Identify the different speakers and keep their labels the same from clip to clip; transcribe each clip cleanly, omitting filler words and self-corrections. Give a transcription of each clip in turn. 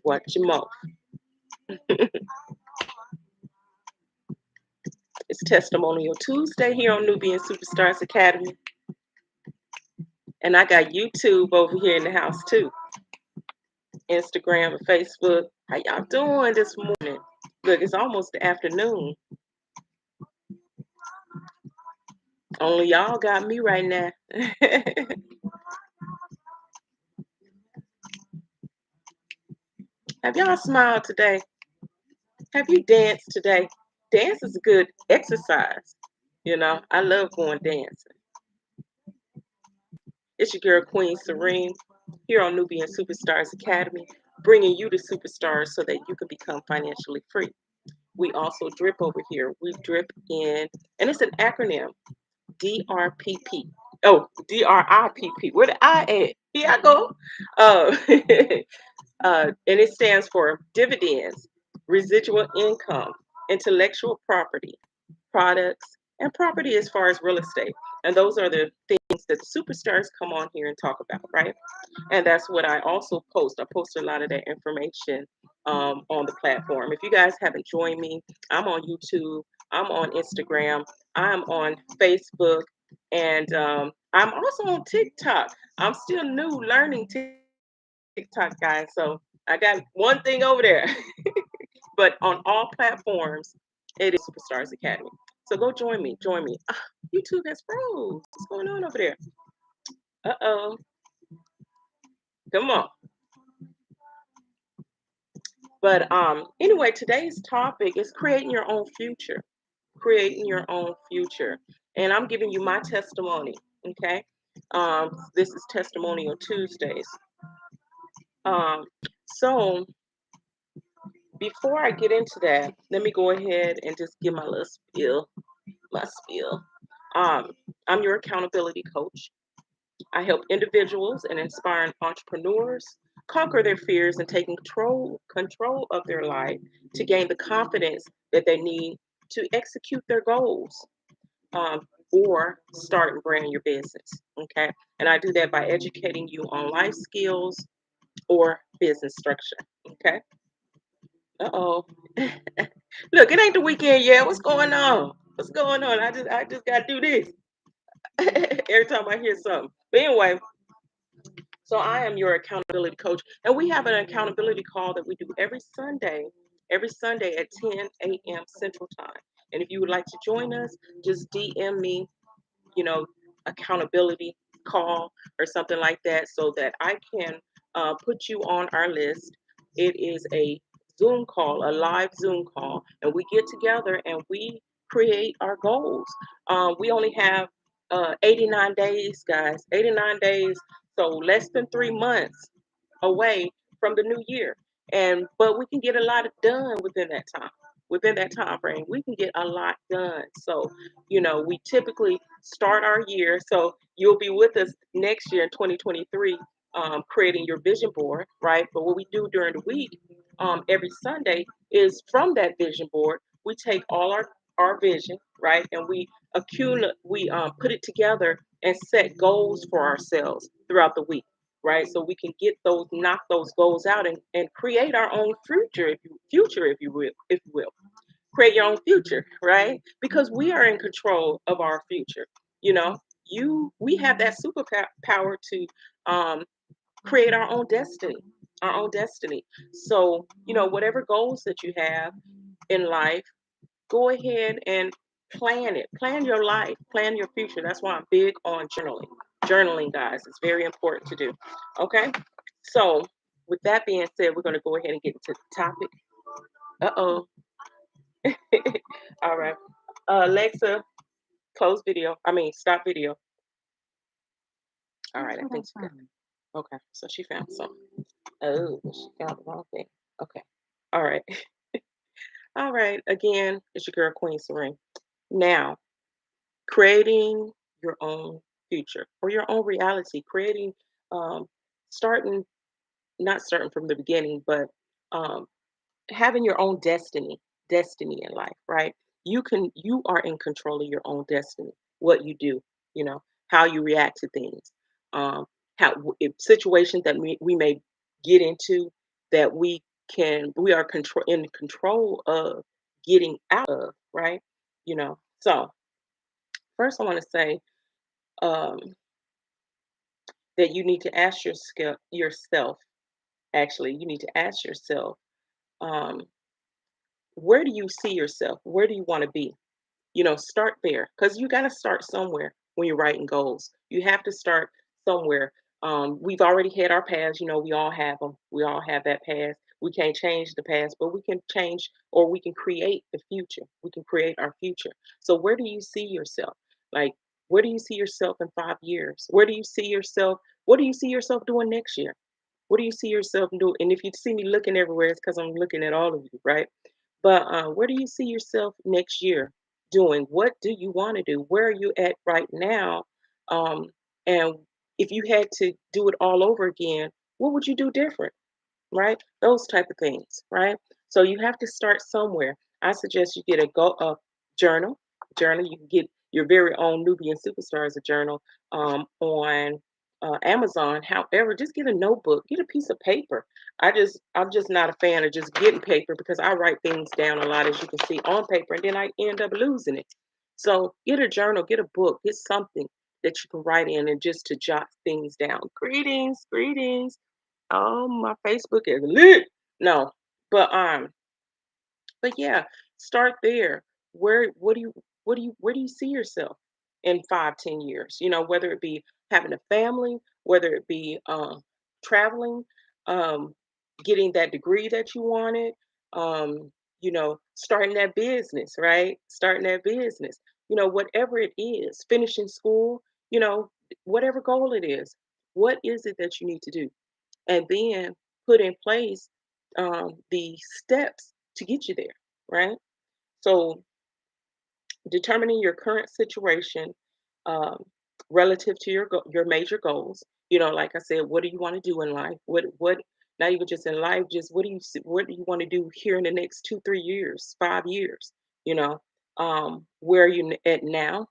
Speaker 1: Watch your mouth. It's Testimonial Tuesday here on Nubian Superstars Academy. And I got YouTube over here in the house too. Instagram and Facebook. How y'all doing this morning? Look, it's almost the afternoon. Only y'all got me right now. Have y'all smiled today? Have you danced today? Dance is a good exercise. I love going dancing. It's your girl, Queen Serene, here on Nubian Superstars Academy, bringing you to superstars so that you can become financially free. We also drip over here. We drip in, and it's an acronym, DRPP. Oh, DRIPP. Where the I at? Here I go. Uh, and it stands for dividends, residual income, intellectual property, products, and property as far as real estate. And those are the things that the superstars come on here and talk about, right? And that's what I also post. I post a lot of that information on the platform. If you guys haven't joined me, I'm on YouTube, I'm on Instagram, I'm on Facebook, and I'm also on TikTok. I'm still new learning TikTok, guys. So I got one thing over there. But on all platforms, it is Superstars Academy. So go join me. Join me. YouTube has froze. What's going on over there? Uh-oh. Come on. But anyway, today's topic is creating your own future. Creating your own future. And I'm giving you my testimony. Okay. This is Testimonial Tuesdays. So before I get into that, let me go ahead and just give my little spiel. My spiel. I'm your accountability coach. I help individuals and inspiring entrepreneurs conquer their fears and take control of their life to gain the confidence that they need to execute their goals um, or start and brand your business. Okay. And I do that by educating you on life skills or business structure. Okay. Uh-oh. Look, it ain't the weekend yet. What's going on? What's going on? I just gotta do this. Every time I hear something. But anyway, so I am your accountability coach, and we have an accountability call that we do every Sunday at 10 a.m. Central Time. And if you would like to join us, just DM me, you know, accountability call or something like that, so that I can put you on our list. It is a Zoom call, a live Zoom call, and we get together and we create our goals. We only have 89 days, guys, 89 days, so less than 3 months away from the new year. But we can get a lot done within that time. Within that time frame, we can get a lot done. So, we typically start our year. So you'll be with us next year in 2023, creating your vision board, right? But what we do during the week, every Sunday, is from that vision board, we take all our vision, right, and we put it together and set goals for ourselves throughout the week, right? So we can knock those goals out and create our own future, if you will. Create your own future, right? Because we are in control of our future. You know, we have that superpower to um, create our own destiny, our own destiny. So, whatever goals that you have in life, go ahead and plan it. Plan your life, plan your future. That's why I'm big on journaling. Journaling, guys, it's very important to do. Okay. So, with that being said, we're going to go ahead and get into the topic. Uh-oh. All right. Alexa, close video. I mean, stop video. All right. I think she got it. Okay. So she found something. Oh, she found the wrong thing. Okay. All right. All right. Again, it's your girl, Queen Serene. Now, creating your own future or your own reality, creating, um, starting, not starting from the beginning, but um, having your own destiny in life, right? You are in control of your own destiny, what you do, how you react to things, um, if situations that we may get into that we we are in control of getting out of, right? So first I want to say, um, that you need to ask yourself, actually, you need to ask yourself, um, where do you see yourself? Where do you want to be? Start there, because you got to start somewhere when you're writing goals. You have to start somewhere. We've already had our past. We all have them. We all have that past. We can't change the past, but we can change, or we can create the future. We can create our future. So where do you see yourself? Like, where do you see yourself in 5 years? Where do you see yourself? What do you see yourself doing next year? What do you see yourself doing? And if you see me looking everywhere, it's because I'm looking at all of you, right? But where do you see yourself next year doing? What do you want to do? Where are you at right now? Um, and if you had to do it all over again, what would you do different? Right? Those type of things, right? So you have to start somewhere. I suggest you get a journal. Journal. You can get your very own Nubian Superstars a journal on Amazon. However, just get a notebook, get a piece of paper. I'm just not a fan of just getting paper, because I write things down a lot, as you can see, on paper, and then I end up losing it. So get a journal, get a book, get something that you can write in, and just to jot things down. Greetings, greetings. Oh, my Facebook is lit. No, but yeah, start there. Where where do you see yourself in 5, 10 years? Whether it be having a family, whether it be traveling, um, getting that degree that you wanted, starting that business, right? Starting that business. Whatever it is, finishing school, whatever goal it is, what is it that you need to do? And then put in place the steps to get you there, right? So determining your current situation um, relative to your major goals. Like I said, what do you want to do in life? What not even just in life, just what do you want to do here in the next 2, 3 years, 5 years? You know, where are you at now?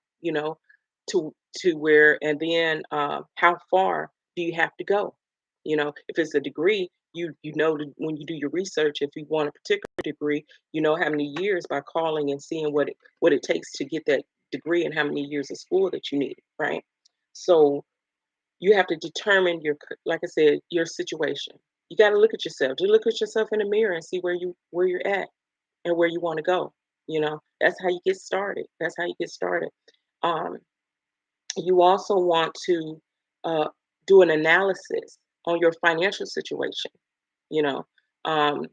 Speaker 1: To where, and then how far do you have to go? If it's a degree, when you do your research, if you want a particular degree, you know how many years by calling and seeing what it takes to get that degree, and how many years of school that you need, right? So you have to determine like I said, your situation. You got to look at yourself. Just look at yourself in the mirror and see where you're at and where you want to go. That's how you get started. That's how you get started. Um, you also want to uh, do an analysis on your financial situation. You know, um,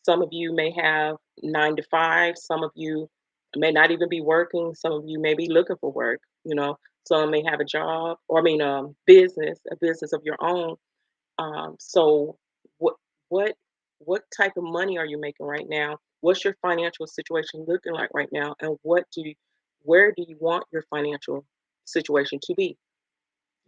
Speaker 1: some of you may have 9 to 5. Some of you may not even be working. Some of you may be looking for work. Some may have a job, or I mean, a business of your own. So, what what what type of money are you making right now? What's your financial situation looking like right now? And where do you want your financial situation to be?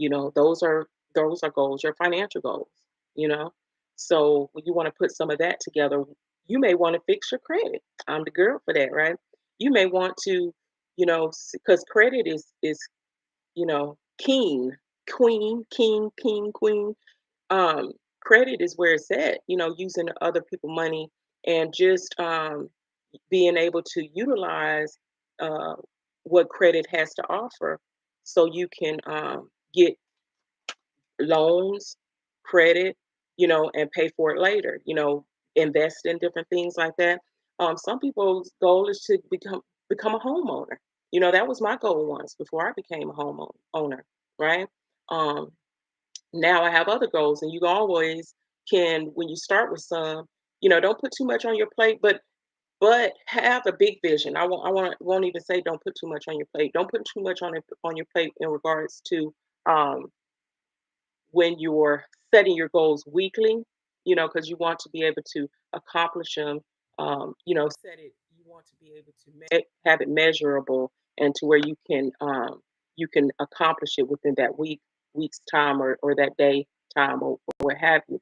Speaker 1: Those are goals, your financial goals, you know. So when you want to put some of that together, you may want to fix your credit. I'm the girl for that, right? You may want to, because credit is king, queen, king, queen. Credit is where it's at. Using other people money, and just being able to utilize uh, what credit has to offer, so you can get loans, credit, and pay for it later, invest in different things like that. Some people's goal is to become a homeowner. That was my goal once before I became a homeowner, right? Um, Now I have other goals, and you always can, when you start with some, don't put too much on your plate, but have a big vision. I won't even say don't put too much on your plate. Don't put too much on your plate in regards to um, when you're setting your goals weekly, because you want to be able to accomplish them. Set it. You want to be able to have it measurable, and to where you can accomplish it within that week's time, or that day time, or what have you.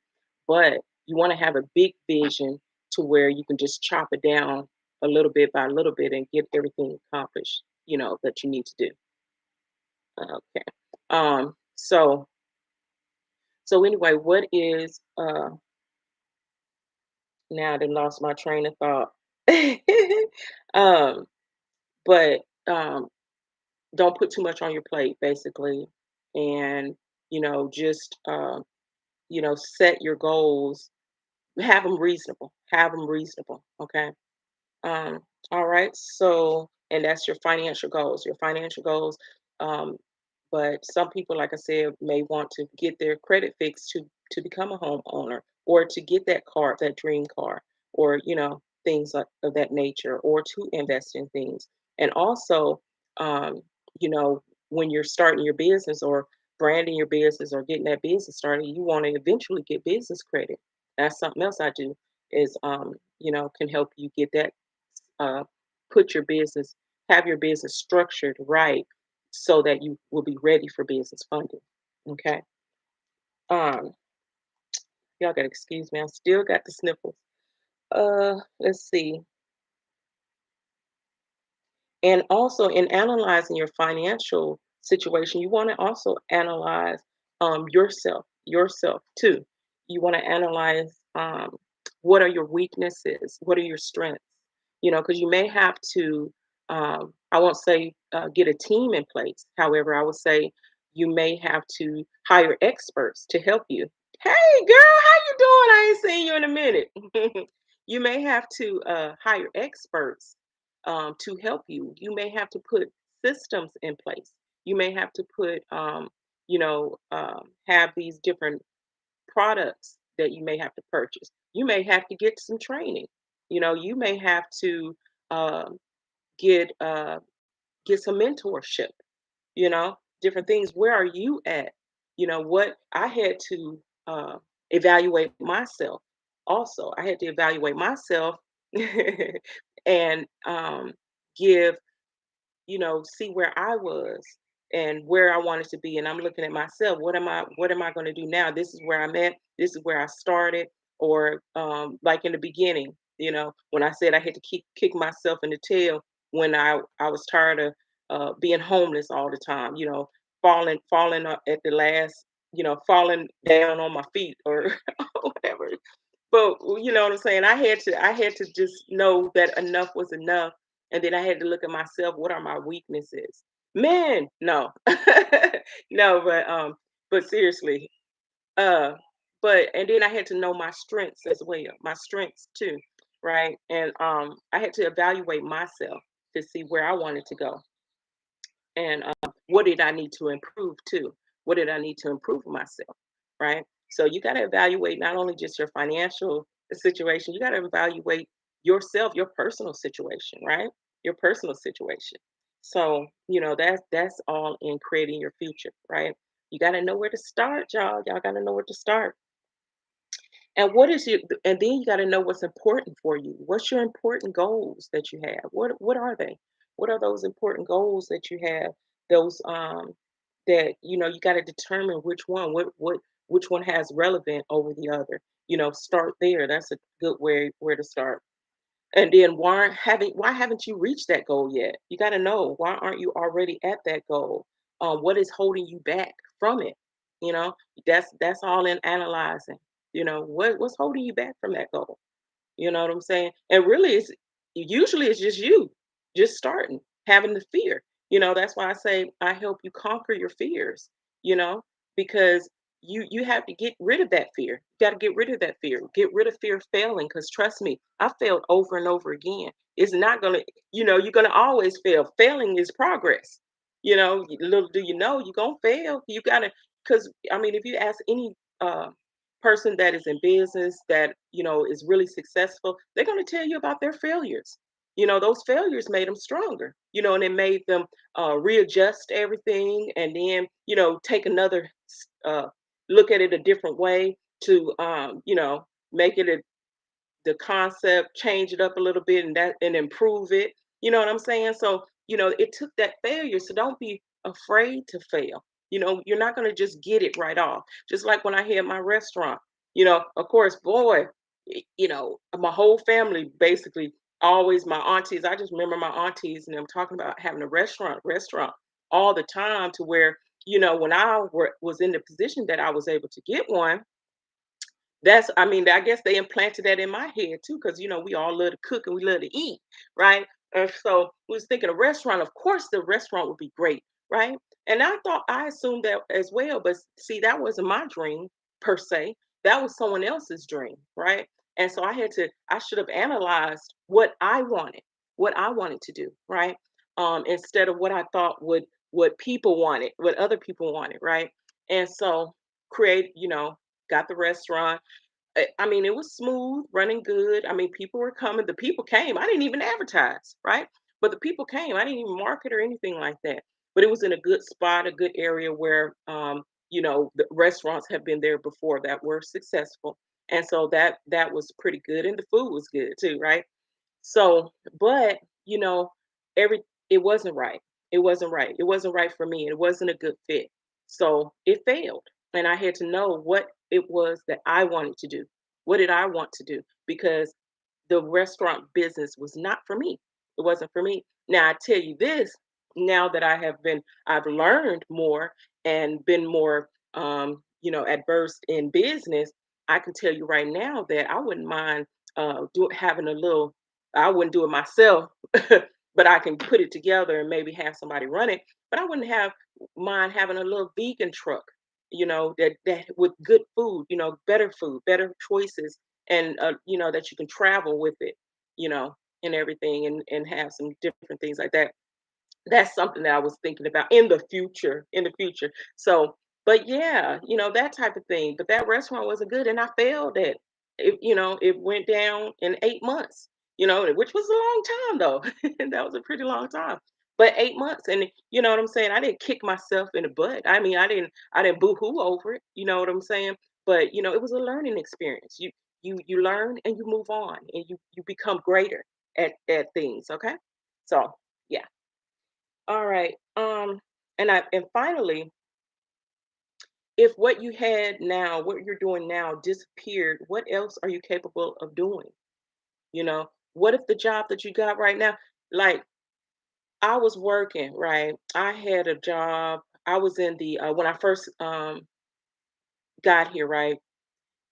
Speaker 1: But you want to have a big vision, to where you can just chop it down a little bit by little bit, and get everything accomplished, that you need to do. Okay. So anyway, what is Now I done lost my train of thought. um, but don't put too much on your plate, basically, and just set your goals. Have them reasonable. Have them reasonable. Okay. Um, all right. So, and that's your financial goals. Your financial goals. Um, but some people, like I said, may want to get their credit fixed to become a homeowner, or to get that car, that dream car, or things like of that nature, or to invest in things. And also, um, you know, when you're starting your business or branding your business or getting that business started, you want to eventually get business credit. That's something else I do is can help you get that uh, put your business, have your business structured right so that you will be ready for business funding. Okay. Um, y'all gotta excuse me. I still got the sniffles. Let's see. And also in analyzing your financial situation, you want to also analyze yourself too. You want to analyze what are your weaknesses, what are your strengths, because you may have to, I won't say get a team in place. However, I would say you may have to hire experts to help you. Hey, girl, how you doing? I ain't seen you in a minute. You may have to hire experts to help you. You may have to put systems in place. You may have to put, have these different products that you may have to purchase. You may have to get some training. You may have to um get get some mentorship. Different things. Where are you at? What I had to evaluate myself. Also, I had to evaluate myself and give see where I was and where I wanted to be. And I'm looking at myself. What am I going to do now? This is where I'm at. This is where I started. Or like in the beginning, when I said I had to kick myself in the tail when I was tired of being homeless all the time, falling at the last, falling down on my feet or whatever. But you know what I'm saying? I had to just know that enough was enough. And then I had to look at myself, what are my weaknesses? Men, no. No, but seriously. Uh but and then I had to know my strengths as well. My strengths too, right? And I had to evaluate myself to see where I wanted to go. And what did I need to improve too? What did I need to improve myself, right? So you got to evaluate not only just your financial situation, you got to evaluate yourself, your personal situation, right? Your personal situation. So that's all in creating your future, right? You got to know where to start, y'all. Y'all got to know where to start. And what is your and then you gotta know what's important for you. What's your important goals that you have? What are they? What are those important goals that you have? Those that you gotta determine which one has relevant over the other. Start there. That's a good way where to start. And then why haven't you reached that goal yet? You got to know why aren't you already at that goal? What is holding you back from it? You know, that's all in analyzing. What's holding you back from that goal? You know what I'm saying? And really, it's just you, just starting, having the fear. That's why I say I help you conquer your fears. You know, because you have to get rid of that fear. You got to get rid of that fear. Get rid of fear of failing. Because trust me, I failed over and over again. It's not gonna, you're gonna always fail. Failing is progress. Little do you know, you're gonna fail. You gotta, because I mean, if you ask any uh person that is in business that is really successful, they're going to tell you about their failures. Those failures made them stronger, and it made them readjust everything, and then take another uh, look at it a different way to make it the concept, change it up a little bit, and improve it. You know what I'm saying? So, it took that failure. So don't be afraid to fail. You're not going to just get it right off. Just like when I had my restaurant, of course, boy, my whole family basically always my aunties. I just remember my aunties and them talking about having a restaurant all the time to where, when I was in the position that I was able to get one, That's I mean, I guess they implanted that in my head too, because we all love to cook and we love to eat, right? And so we was thinking a restaurant, of course the restaurant would be great, right? And I assumed that as well, but see, that wasn't my dream per se. That was someone else's dream, right? And so I should have analyzed what I wanted to do, right? Instead of what I thought what people wanted, what other people wanted, right? And so got the restaurant. I mean, it was smooth, running good. I mean, people were coming. The people came. I didn't even advertise, right? But the people came. I didn't even market or anything like that. But it was in a good spot, a good area where, the restaurants have been there before that were successful, and so that was pretty good, and the food was good too, right? So, but you know, every it wasn't right. It wasn't right. It wasn't right for me. It wasn't a good fit. So it failed. And I had to know what it was that I wanted to do. What did I want to do? Because the restaurant business was not for me. It wasn't for me. Now I tell you this, now that I've learned more and been more adversed in business, I can tell you right now that I wouldn't mind having a little I wouldn't do it myself, but I can put it together and maybe have somebody run it. But I wouldn't have mind having a little vegan truck, that with good food, better food, better choices, and that you can travel with it, you know, and everything, and have some different things like that. That's something that I was thinking about in the future. So, but yeah, that type of thing. But that restaurant wasn't good, and I failed at it. It went down in 8 months. Which was a long time though. That was a pretty long time. But 8 months, and you know what I'm saying. I didn't kick myself in the butt. I mean, I didn't boo-hoo over it. You know what I'm saying. But it was a learning experience. You learn and you move on, and you become greater at things. Okay, so yeah. All right. And finally, if what you had now, what you're doing now disappeared, what else are you capable of doing? What if the job that you got right now, like I was working, right? I had a job. I was in the when I first got here, right?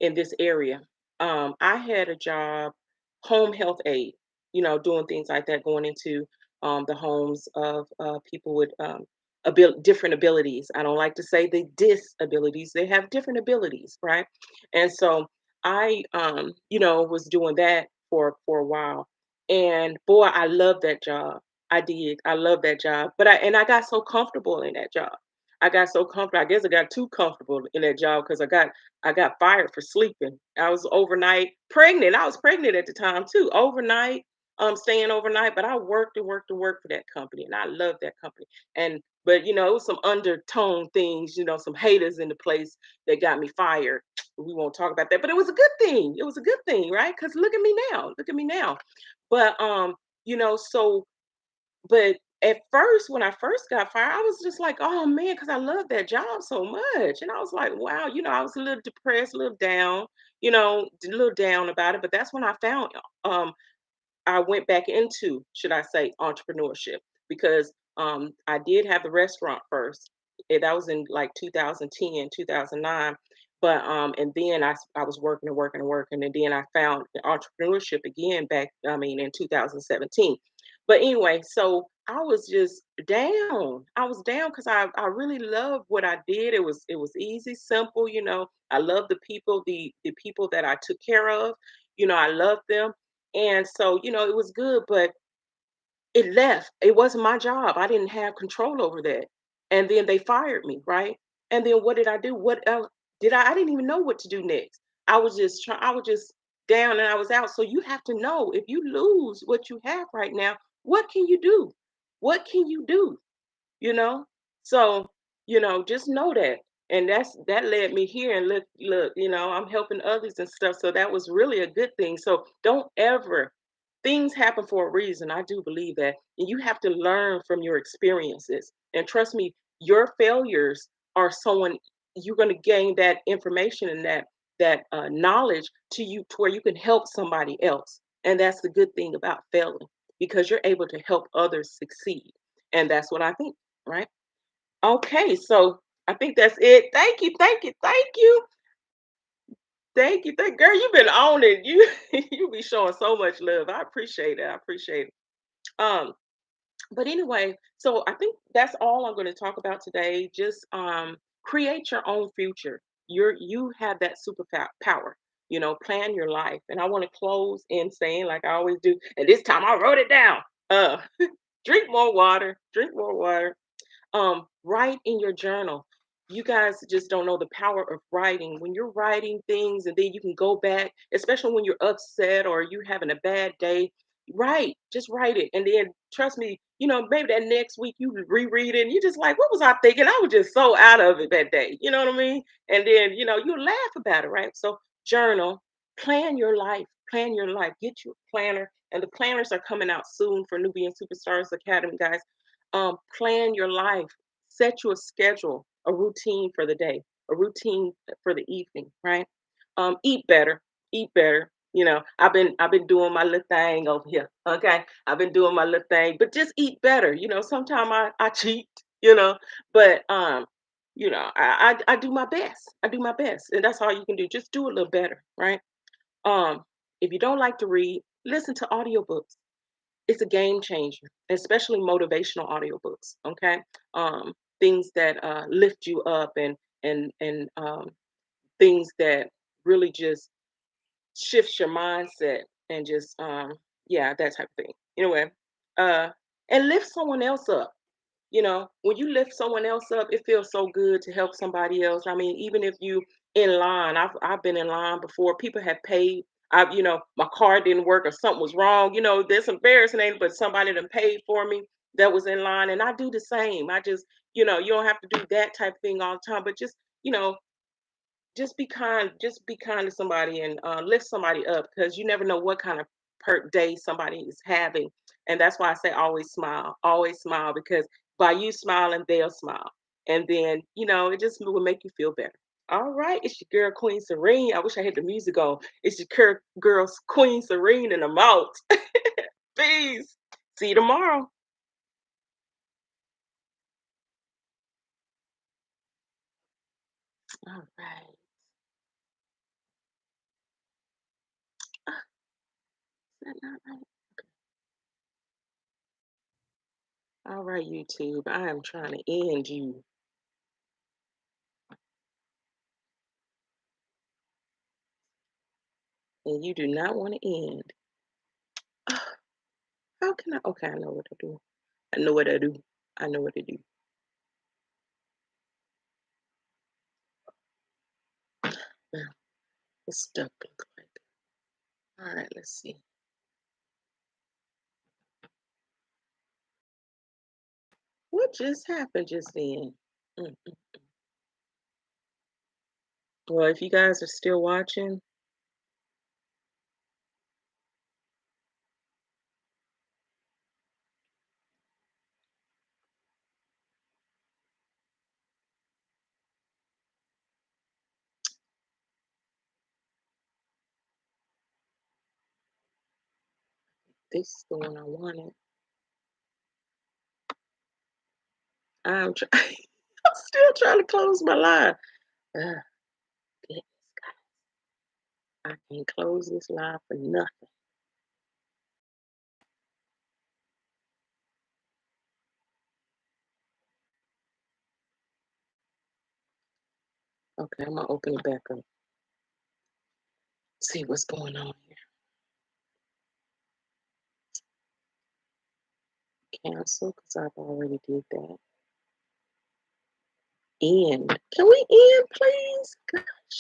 Speaker 1: In this area. I had a job, home health aide, doing things like that, going into the homes of people with different abilities. I don't like to say the disabilities, they have different abilities, right? And so I was doing that for a while. And boy, I love that job. I did. I love that job. But I got so comfortable in that job. I got so comfortable. I guess I got too comfortable in that job because I got fired for sleeping. I was overnight pregnant. I was pregnant at the time too. Overnight, staying overnight. But I worked and worked and worked for that company, and I loved that company. But it was some undertone things. Some haters in the place that got me fired. We won't talk about that, but it was a good thing. It was a good thing, right? Because look at me now. Look at me now. But so but at first, when I first got fired, I was just like, "Oh man," because I love that job so much, and I was like, "Wow," I was a little depressed, a little down, a little down about it. But that's when I found I went back into, should I say, entrepreneurship because I did have the restaurant first. That was in like 2010, 2009. But and then I was working and working and working, and then I found the entrepreneurship again back. I mean, in 2017. But anyway, so I was just down. I was down because I really loved what I did. It was easy, simple. I love the people that I took care of. I loved them, and so, it was good, but it left. It wasn't my job. I didn't have control over that. And then they fired me, right? And then what did I do? What else did I didn't even know what to do next. I was just down and I was out. So you have to know if you lose what you have right now, what can you do? What can you do? you know so just know that. And that led me here, and look, I'm helping others and stuff, so that was really a good thing. So don't ever things happen for a reason. I do believe that, and you have to learn from your experiences, and trust me, your failures are someone you're going to gain that information and that knowledge to where you can help somebody else. And that's the good thing about failing, because you're able to help others succeed. And that's what I think, right? Okay, so I think that's it. Thank you, thank you, thank you. Thank you. Thank girl, you've been on it. You you be showing so much love. I appreciate it. I appreciate it. Um, but anyway, so I think that's all I'm going to talk about today. Just create your own future. You have that power. Plan your life. And I want to close in saying, like I always do, and this time I wrote it down. Uh, drink more water. Drink more water. Write in your journal. You guys just don't know the power of writing. When you're writing things and then you can go back, especially when you're upset or you're having a bad day, write, just write it. And then trust me, maybe that next week you reread it and you're just like, what was I thinking? I was just so out of it that day. You know what I mean? And then, you laugh about it, right? So journal, plan your life, get you a planner. And the planners are coming out soon for Nubian Superstars Academy, guys. Plan your life, set you a schedule, a routine for the day, a routine for the evening, right? Eat better, eat better. I've been doing my little thing over here. Okay, I've been doing my little thing, but just eat better. Sometimes I cheat. But I do my best. I do my best, and that's all you can do. Just do a little better, right? Um, if you don't like to read, listen to audiobooks. It's a game changer, especially motivational audiobooks. Okay, things that lift you up and things that really just shifts your mindset and just yeah, that type of thing. Anyway, uh, and lift someone else up. When you lift someone else up, it feels so good to help somebody else. I mean, even if you in line, I've been in line before. People have paid. My card didn't work or something was wrong. There's embarrassing, ain't it? But somebody done paid for me that was in line, and I do the same. I just, you don't have to do that type of thing all the time, but you know, just be kind to somebody and lift somebody up because you never know what kind of day somebody is having. And that's why I say always smile, because by you smiling they'll smile, and then it just will make you feel better. All right, it's your girl Queen Serene. I wish I had the music on. It's your girl Queen Serene in the mouth. Peace. See you tomorrow. All right. Ah, is that not right? All right, YouTube, I am trying to end you, and you do not want to end. How can I? Okay, I know what to do. I know what to do. I know what to do. Now, it's stuck. Look like. All right, let's see. What just happened just then? Mm. Well, if you guys are still watching, this is the one I wanted. I'm trying. I'm still trying to close my live. Uh, goodness, I can't close this live for nothing. Okay, I'm gonna open it back up. See what's going on here. Cancel because I've already did that. End. Can we end, please?